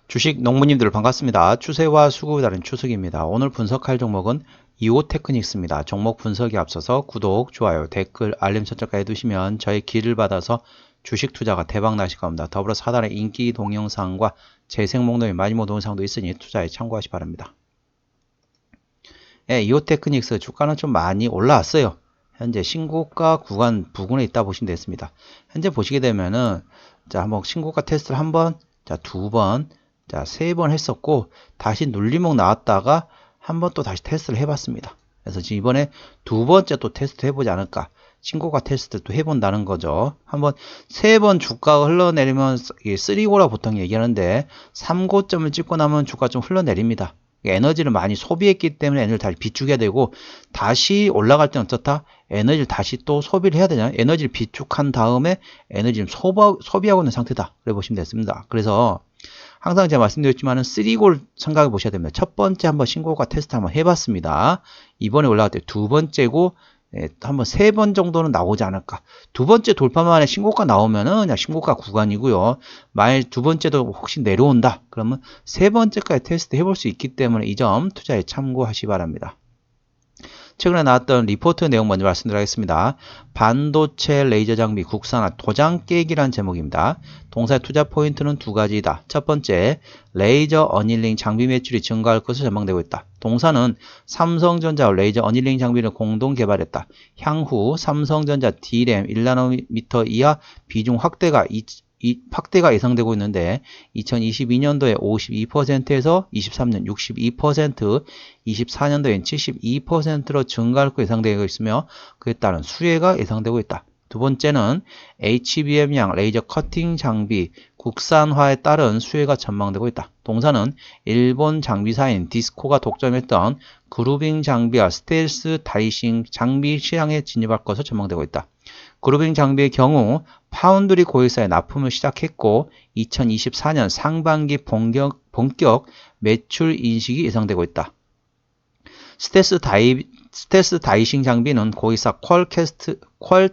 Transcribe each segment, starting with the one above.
주식 농부님들 반갑습니다. 추세와 수급에 따른 추석입니다. 오늘 분석할 종목은 이오테크닉스입니다. 종목 분석에 앞서서 구독, 좋아요, 댓글, 알림 설정까지 해두시면 저의 길을 받아서 주식 투자가 대박 나실 겁니다. 더불어서 하단에 인기 동영상과 재생 목록에 마지막 동영상도 있으니 투자에 참고하시 기 바랍니다. 네, 이오테크닉스 주가는 좀 많이 올라왔어요. 현재 신고가 구간 부근에 있다 보시면 되겠습니다. 현재 보시게 되면은 자, 한번 신고가 테스트를 한 번, 자, 두 번, 자, 세 번 했었고 다시 눌림목 나왔다가 한 번 또 다시 테스트를 해봤습니다. 그래서 지금 이번에 두 번째 또 테스트 해보지 않을까. 신고가 테스트 또 해본다는 거죠. 한번 세 번 주가가 흘러내리면 3고라 보통 얘기하는데 3고점을 찍고 나면 주가 좀 흘러내립니다. 에너지를 많이 소비했기 때문에 에너지를 다시 비축해야 되고 다시 올라갈 때는 어떻다? 에너지를 다시 또 소비를 해야 되냐? 에너지를 비축한 다음에 에너지를 소비하고 있는 상태다. 그래 보시면 됐습니다. 그래서 항상 제가 말씀드렸지만은 3골 생각해 보셔야 됩니다. 첫 번째 한번 신고가 테스트 한번 해봤습니다. 이번에 올라갈 때 두 번째고 한번 세 번 정도는 나오지 않을까. 두 번째 돌파만에 신고가 나오면은 그냥 신고가 구간이고요. 만약 두 번째도 혹시 내려온다. 그러면 세 번째까지 테스트 해볼 수 있기 때문에 이 점 투자에 참고하시기 바랍니다. 최근에 나왔던 리포트 내용 먼저 말씀드리겠습니다. 반도체 레이저 장비 국산화 도장 깨기란 제목입니다. 동사의 투자 포인트는 두 가지이다. 첫 번째, 레이저 어닐링 장비 매출이 증가할 것으로 전망되고 있다. 동사는 삼성전자와 레이저 어닐링 장비를 공동 개발했다. 향후 삼성전자 D램 1나노미터 이하 비중 확대가 예상되고 있는데 2022년도에 52%에서 23년 62%, 24년도엔 72%로 증가할 것으로 예상되고 있으며 그에 따른 수혜가 예상되고 있다. 두 번째는 HBM양 레이저 커팅 장비 국산화에 따른 수혜가 전망되고 있다. 동사는 일본 장비사인 디스코가 독점했던 그루빙 장비와 스텔스 다이싱 장비 시장에 진입할 것으로 전망되고 있다. 그루빙 장비의 경우 파운드리 고객사에 납품을 시작했고 2024년 상반기 본격 매출 인식이 예상되고 있다. 스텔스 다이싱 장비는 고객사 퀄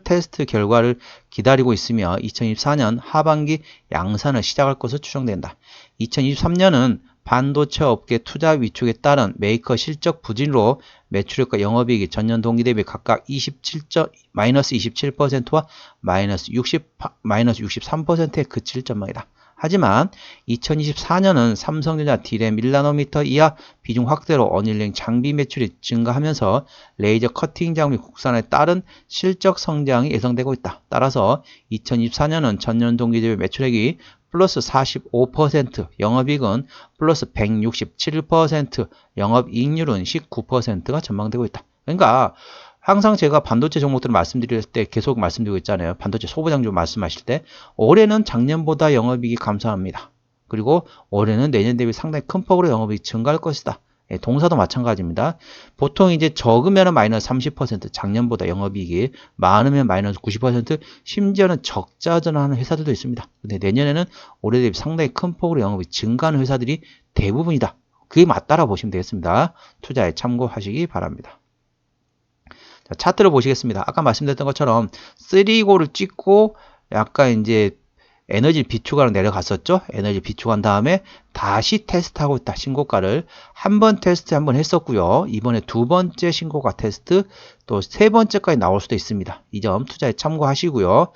테스트 결과를 기다리고 있으며 2024년 하반기 양산을 시작할 것으로 추정된다. 2023년은 반도체 업계 투자 위축에 따른 메이커 실적 부진으로 매출액과 영업이익이 전년 동기 대비 각각 마이너스 27%와 마이너스 63%에 그칠 전망이다. 하지만 2024년은 삼성전자 D램 1나노미터 이하 비중 확대로 어닐링 장비 매출이 증가하면서 레이저 커팅 장비 국산에 따른 실적 성장이 예상되고 있다. 따라서 2024년은 전년 동기 대비 매출액이 플러스 45%, 영업이익은 플러스 167%, 영업이익률은 19%가 전망되고 있다. 그러니까 항상 제가 반도체 종목들을 말씀드릴 때 계속 말씀드리고 있잖아요. 반도체 소부장주 말씀하실 때 올해는 작년보다 영업이익이 감소합니다. 그리고 올해는 내년 대비 상당히 큰 폭으로 영업이익이 증가할 것이다. 동사도 마찬가지입니다. 보통 이제 적으면 마이너스 30%, 작년보다 영업이익이 많으면 마이너스 90%, 심지어는 적자 전환하는 회사들도 있습니다. 근데 내년에는 올해 대비 상당히 큰 폭으로 영업이 증가하는 회사들이 대부분이다. 그게 맞다라고 보시면 되겠습니다. 투자에 참고하시기 바랍니다. 자, 차트를 보시겠습니다. 아까 말씀드렸던 것처럼 3고를 찍고 약간 이제 에너지 비축하러 내려갔었죠. 에너지 비축한 다음에 다시 테스트하고 있다. 신고가를 한 번 테스트 한 번 했었고요. 이번에 두 번째 신고가 테스트 또 세 번째까지 나올 수도 있습니다. 이 점 투자에 참고하시고요.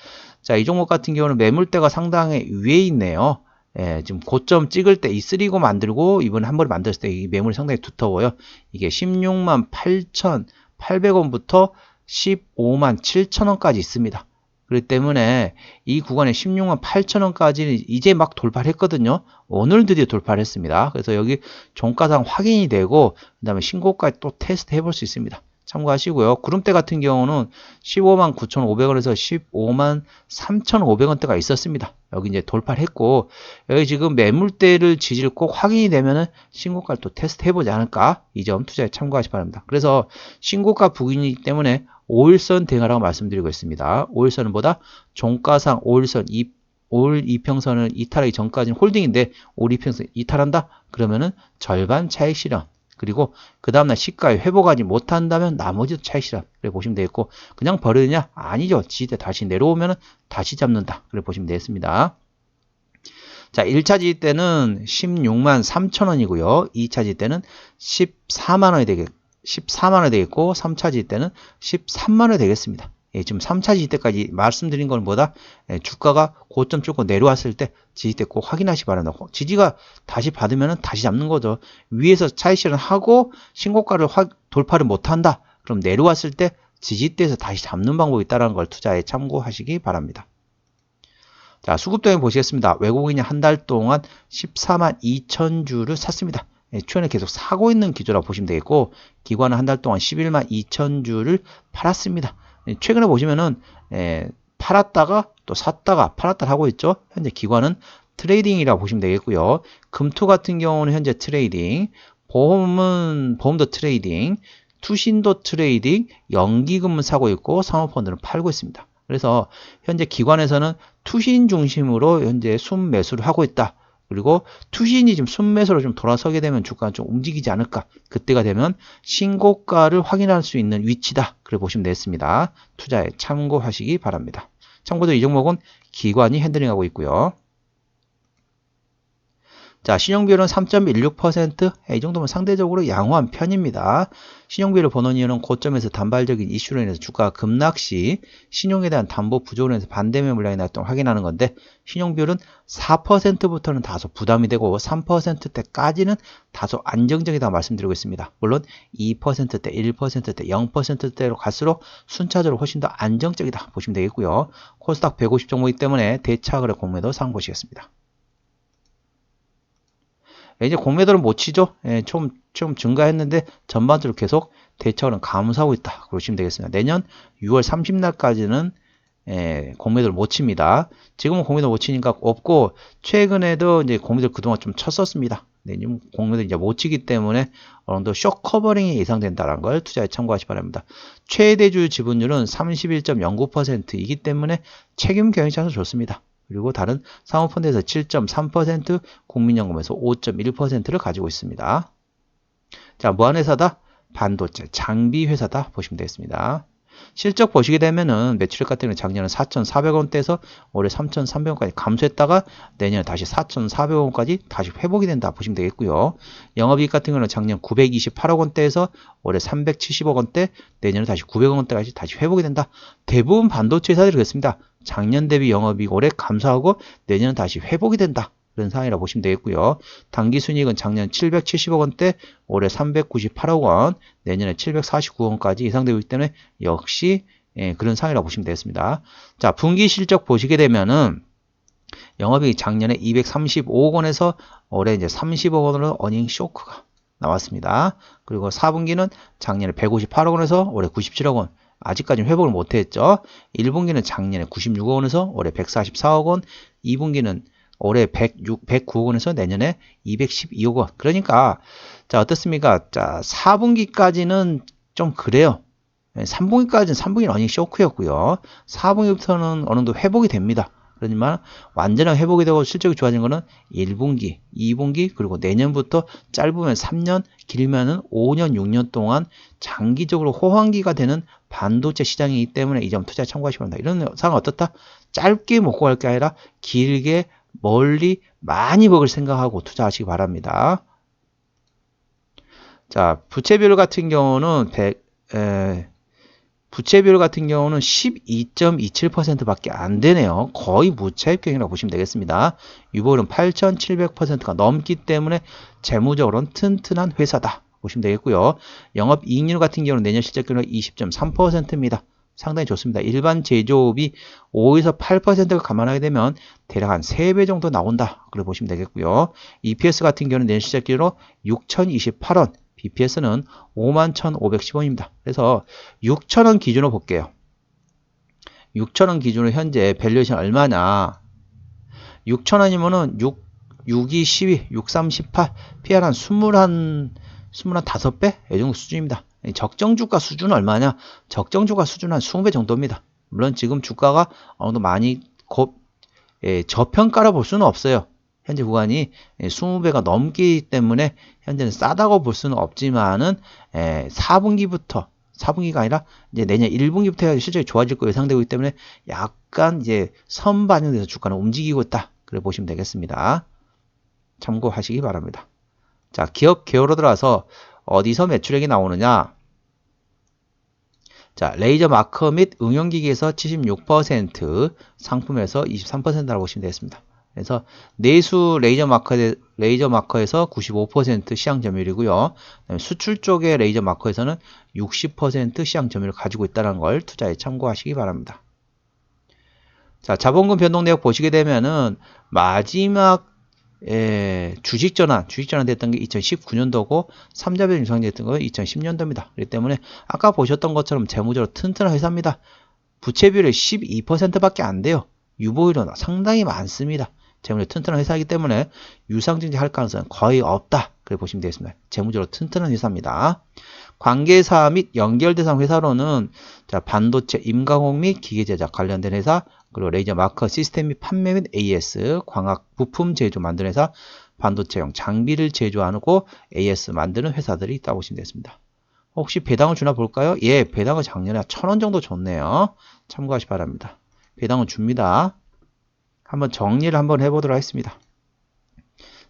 자, 이 종목 같은 경우는 매물대가 상당히 위에 있네요. 예, 지금 고점 찍을 때 이 3고 만들고 이번에 한 번에 만들었을 때 이 매물이 상당히 두터워요. 이게 16만 8,800원부터 15만 7천원까지 있습니다. 그렇기 때문에 이 구간에 16만 8천원까지는 이제 막 돌파를 했거든요. 오늘 드디어 돌파를 했습니다. 그래서 여기 종가상 확인이 되고 그 다음에 신고가에 또 테스트 해볼 수 있습니다. 참고하시고요. 구름대 같은 경우는 15만 9,500원에서 15만 3,500원대가 있었습니다. 여기 이제 돌파를 했고 여기 지금 매물대를 지지를 꼭 확인이 되면은 신고가를 또 테스트 해보지 않을까? 이 점 투자에 참고하시기 바랍니다. 그래서 신고가 부근이기 때문에 5일선 대응하라고 말씀드리고 있습니다. 5일선은 보다 종가상 5일선 5일 이평선을 이탈하기 전까지는 홀딩인데 5일 이평선 이탈한다? 그러면은 절반 차익 실현. 그리고 그 다음날 시가에 회복하지 못한다면 나머지도 차익 실현. 그래 보시면 되겠고 그냥 버리느냐? 아니죠. 지지대 다시 내려오면 다시 잡는다. 그래 보시면 되겠습니다. 자, 1차 지지 때는 16만 3천 원이고요. 2차 지지 때는 14만 원이 되겠고 3차 지지 때는 13만 원이 되겠습니다. 예, 지금 3차 지지 때까지 말씀드린 건 뭐다? 예, 주가가 고점 찍고 내려왔을 때 지지 때 꼭 확인하시 바랍니다. 지지가 다시 받으면 다시 잡는 거죠. 위에서 차익 실현하고 신고가를 돌파를 못한다. 그럼 내려왔을 때 지지대에서 다시 잡는 방법이 있다는 걸 투자에 참고하시기 바랍니다. 자, 수급동에 보시겠습니다. 외국인이 한 달 동안 14만 2천 주를 샀습니다. 예, 최근에 계속 사고 있는 기조라고 보시면 되겠고, 기관은 한 달 동안 11만 2천 주를 팔았습니다. 예, 최근에 보시면은 팔았다가 또 샀다가 팔았다를 하고 있죠. 현재 기관은 트레이딩이라고 보시면 되겠고요. 금토 같은 경우는 현재 트레이딩, 보험도 트레이딩, 투신도 트레이딩, 연기금은 사고 있고 사모펀드는 팔고 있습니다. 그래서 현재 기관에서는 투신 중심으로 현재 순매수를 하고 있다. 그리고 투신이 지금 순매수로 좀 돌아서게 되면 주가가 좀 움직이지 않을까. 그때가 되면 신고가를 확인할 수 있는 위치다. 그래 보시면 되겠습니다. 투자에 참고하시기 바랍니다. 참고로 이 종목은 기관이 핸들링하고 있고요. 자, 신용비율은 3.16%, 이 정도면 상대적으로 양호한 편입니다. 신용비율을 보는 이유는 고점에서 단발적인 이슈로 인해서 주가가 급락 시 신용에 대한 담보 부족으로 인해서 반대매 물량이 나왔던 걸 확인하는 건데, 신용비율은 4%부터는 다소 부담이 되고 3%대까지는 다소 안정적이다 말씀드리고 있습니다. 물론 2%대, 1%대, 0%대로 갈수록 순차적으로 훨씬 더 안정적이다 보시면 되겠고요. 코스닥 150 종목이기 때문에 대차거래 공매도 상보시겠습니다. 이제 공매도를 못 치죠. 예, 좀 증가했는데 전반적으로 계속 대처는 감소하고 있다. 그러시면 되겠습니다. 내년 6월 30날까지는 공매도를 못 칩니다. 지금은 공매도 못 치니까 없고, 최근에도 이제 공매도 그동안 좀 쳤었습니다. 내년 공매도 이제 못 치기 때문에 어느 정도 쇼 커버링이 예상된다는 걸 투자에 참고하시 바랍니다. 최대주 지분율은 31.09%이기 때문에 책임 경영차에서 좋습니다. 그리고 다른 사모펀드에서 7.3%, 국민연금에서 5.1%를 가지고 있습니다. 자, 무한회사다, 반도체, 장비회사다 보시면 되겠습니다. 실적 보시게 되면은 매출액 같은 경우는 작년에 4,400원대에서 올해 3,300원까지 감소했다가 내년에 다시 4,400원까지 다시 회복이 된다 보시면 되겠고요. 영업이익 같은 경우는 작년 928억 원대에서 올해 370억 원대, 내년에 다시 900원대까지 다시 회복이 된다. 대부분 반도체 회사들이 그렇습니다. 작년 대비 영업이익 올해 감소하고 내년은 다시 회복이 된다. 그런 상황이라고 보시면 되겠고요. 당기순이익은 작년 770억 원대, 올해 398억 원, 내년에 749원까지 예상되고 있기 때문에 역시 그런 상황이라고 보시면 되겠습니다. 자, 분기 실적 보시게 되면은 영업이익 작년에 235억 원에서 올해 이제 30억 원으로 어닝 쇼크가 나왔습니다. 그리고 4분기는 작년에 158억 원에서 올해 97억 원. 아직까지는 회복을 못했죠. 1분기는 작년에 96억 원에서 올해 144억 원, 2분기는 올해 109억 원에서 내년에 212억 원. 그러니까 자, 어떻습니까? 자, 4분기까지는 좀 그래요. 3분기는 어닝 쇼크였고요. 4분기부터는 어느 정도 회복이 됩니다. 그렇지만 완전한 회복이 되고 실적이 좋아진 거는 1분기, 2분기, 그리고 내년부터 짧으면 3년, 길면은 5년, 6년 동안 장기적으로 호황기가 되는 반도체 시장이기 때문에 이 점 투자에 참고하시면 합니다. 이런 상황 어떻다? 짧게 먹고 갈 게 아니라 길게 멀리 많이 먹을 생각하고 투자하시기 바랍니다. 자, 부채비율 같은 경우는 12.27%밖에 안 되네요. 거의 무차익경이라고 보시면 되겠습니다. 유보율은 8,700%가 넘기 때문에 재무적으로는 튼튼한 회사다 보시면 되겠고요. 영업이익률 같은 경우는 내년 실적률은 20.3%입니다. 상당히 좋습니다. 일반 제조업이 5에서 8%가 감안하게 되면 대략 한 3배 정도 나온다. 그렇게 보시면 되겠고요. EPS 같은 경우는 내년 실적률로 6,028원, BPS는 51,510원입니다. 그래서 6,000원 기준으로 볼게요. 6,000원 기준으로 현재 밸류에이션 얼마냐? 6,000원이면은 6, 2, 12, 6, 3, 18, PR 한 25배? 이 정도 수준입니다. 적정주가 수준은 얼마냐? 적정주가 수준은 한 20배 정도입니다. 물론 지금 주가가 어느 정도 많이 저평가로 볼 수는 없어요. 현재 구간이 20배가 넘기 때문에 현재는 싸다고 볼 수는 없지만은 4분기가 아니라 이제 내년 1분기부터 실적이 좋아질 거 예상되고 있기 때문에 약간 이제 선반영돼서 주가는 움직이고 있다. 그래 보시면 되겠습니다. 참고하시기 바랍니다. 자, 기업 개요로 들어와서 어디서 매출액이 나오느냐? 자, 레이저 마커 및 응용기기에서 76%, 상품에서 23%라고 보시면 되겠습니다. 그래서 내수 레이저 마커에서 95% 시장 점유율이고요. 수출 쪽의 레이저 마커에서는 60% 시장 점유율을 가지고 있다는 걸 투자에 참고하시기 바랍니다. 자, 자본금 변동 내역 보시게 되면은 마지막 주식 전환 됐던 게 2019년도고 3자 변동 유상됐던 거 2010년도입니다. 그렇기 때문에 아까 보셨던 것처럼 재무적으로 튼튼한 회사입니다. 부채 비율이 12%밖에 안 돼요. 유보율은 상당히 많습니다. 재무적으로 튼튼한 회사이기 때문에 유상증자 할 가능성은 거의 없다. 그래 보시면 되겠습니다. 재무적으로 튼튼한 회사입니다. 관계사 및 연결 대상 회사로는 자, 반도체, 임가공 및 기계 제작 관련된 회사, 그리고 레이저 마커 시스템 및 판매 및 AS, 광학 부품 제조 만드는 회사, 반도체용 장비를 제조하고 AS 만드는 회사들이 있다고 보시면 되겠습니다. 혹시 배당을 주나 볼까요? 예, 배당은 작년에 1,000원 정도 줬네요. 참고하시 기 바랍니다. 배당은 줍니다. 한번 정리를 한번 해보도록 하겠습니다.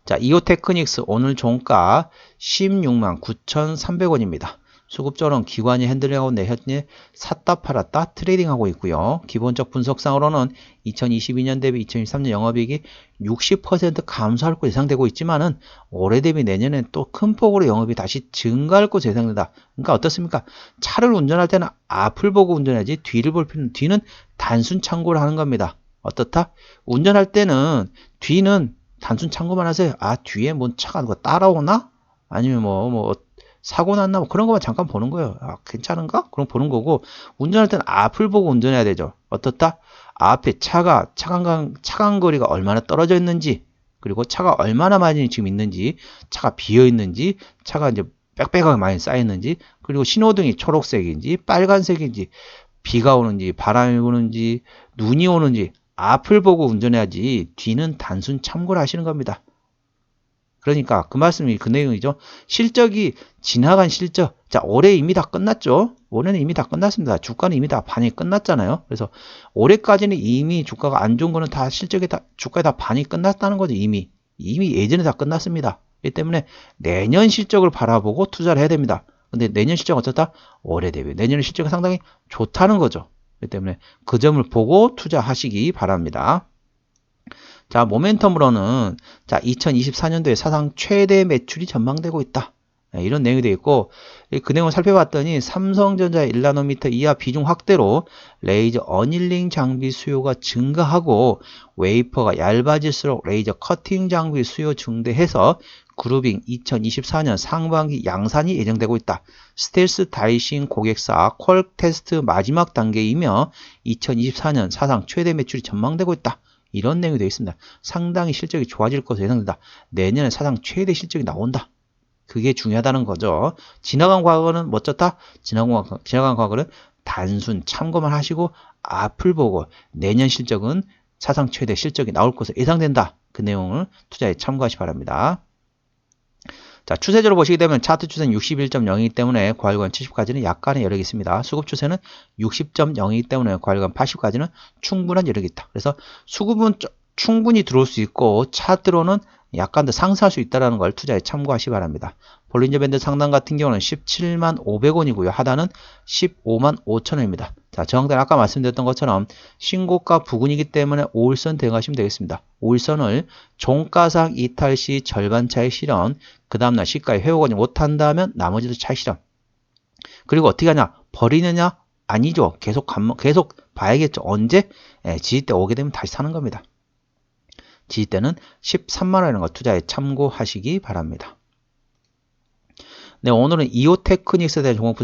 자, 이오테크닉스 오늘 종가 16만 9,300원입니다. 수급적으로는 기관이 핸들링하고 내현이 샀다 팔았다 트레이딩하고 있고요. 기본적 분석상으로는 2022년 대비 2023년 영업이익이 60% 감소할 것으로 예상되고 있지만은 올해 대비 내년엔 또 큰 폭으로 영업이 다시 증가할 것으로 예상된다. 그러니까 어떻습니까? 차를 운전할 때는 앞을 보고 운전해야지 뒤를 볼 필요는 뒤는 단순 참고를 하는 겁니다. 어떻다? 운전할 때는 뒤는 단순 참고만 하세요. 아, 뒤에 뭔 차가 누가 따라오나? 아니면 뭐 사고 났나? 뭐 그런 것만 잠깐 보는 거예요. 아, 괜찮은가? 그럼 보는 거고, 운전할 때는 앞을 보고 운전해야 되죠. 어떻다? 앞에 차간 거리가 얼마나 떨어져 있는지, 그리고 차가 얼마나 많이 지금 있는지, 차가 비어 있는지, 차가 이제 빽빽하게 많이 쌓여 있는지, 그리고 신호등이 초록색인지, 빨간색인지, 비가 오는지, 바람이 부는지, 눈이 오는지, 앞을 보고 운전해야지 뒤는 단순 참고를 하시는 겁니다. 그러니까 그 말씀이 그 내용이죠. 실적이 지나간 실적. 자, 올해 이미 다 끝났죠. 올해는 이미 다 끝났습니다. 주가는 이미 다 반이 끝났잖아요. 그래서 올해까지는 이미 주가가 안 좋은 거는 다 주가에 다 반이 끝났다는 거죠. 이미 예전에 다 끝났습니다. 그렇기 때문에 내년 실적을 바라보고 투자를 해야 됩니다. 근데 내년 실적은 어떻다? 올해 대비 내년의 실적이 상당히 좋다는 거죠. 그렇기 때문에 그 점을 보고 투자하시기 바랍니다. 자, 모멘텀으로는 자, 2024년도에 사상 최대 매출이 전망되고 있다. 이런 내용이 되어 있고, 그 내용을 살펴봤더니 삼성전자의 1나노미터 이하 비중 확대로 레이저 어닐링 장비 수요가 증가하고 웨이퍼가 얇아질수록 레이저 커팅 장비 수요 증대해서 그루빙 2024년 상반기 양산이 예정되고 있다. 스텔스 다이싱 고객사 퀄 테스트 마지막 단계이며 2024년 사상 최대 매출이 전망되고 있다. 이런 내용이 되어 있습니다. 상당히 실적이 좋아질 것으로 예상된다. 내년에 사상 최대 실적이 나온다. 그게 중요하다는 거죠. 지나간 과거는 멋졌다? 지나간 과거는 단순 참고만 하시고 앞을 보고 내년 실적은 사상 최대 실적이 나올 것으로 예상된다. 그 내용을 투자에 참고하시기 바랍니다. 자, 추세적으로 보시게 되면 차트 추세는 61.0이기 때문에 과일관 70까지는 약간의 여력이 있습니다. 수급 추세는 60.0이기 때문에 과일관 80까지는 충분한 여력이 있다. 그래서 수급은 충분히 들어올 수 있고 차트로는 약간 더 상승할 수 있다는 걸 투자에 참고하시기 바랍니다. 볼린저 밴드 상단 같은 경우는 17만 500원이고요. 하단은 15만 5천원입니다. 자, 저항대는 아까 말씀드렸던 것처럼 신고가 부근이기 때문에 5일선 대응하시면 되겠습니다. 5일선을 종가상 이탈 시 절반 차의 실현, 그 다음날 시가에 회복하지 못한다면 나머지도 차의 실현. 그리고 어떻게 하냐? 버리느냐? 아니죠. 계속 봐야겠죠. 언제? 지지대 오게 되면 다시 사는 겁니다. 지지대는 13만원이라는 거 투자에 참고하시기 바랍니다. 네, 오늘은 이오테크닉스에 대한 종목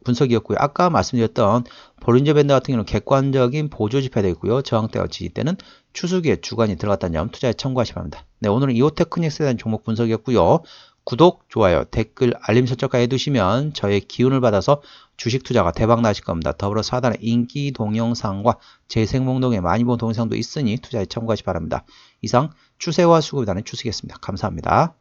분석이었고요. 아까 말씀드렸던 볼린저 밴드 같은 경우는 객관적인 보조 지표가 되어 있고요. 저항대와 지지대는 추수기에 주간이 들어갔다는 점 투자에 참고하시기 바랍니다. 네, 오늘은 이오테크닉스에 대한 종목 분석이었고요. 구독, 좋아요, 댓글, 알림 설정까지 해두시면 저의 기운을 받아서 주식 투자가 대박 나실 겁니다. 더불어서 하단에 인기 동영상과 재생목록에 많이 본 동영상도 있으니 투자에 참고하시기 바랍니다. 이상 추세와 수급단의 추석이었습니다. 감사합니다.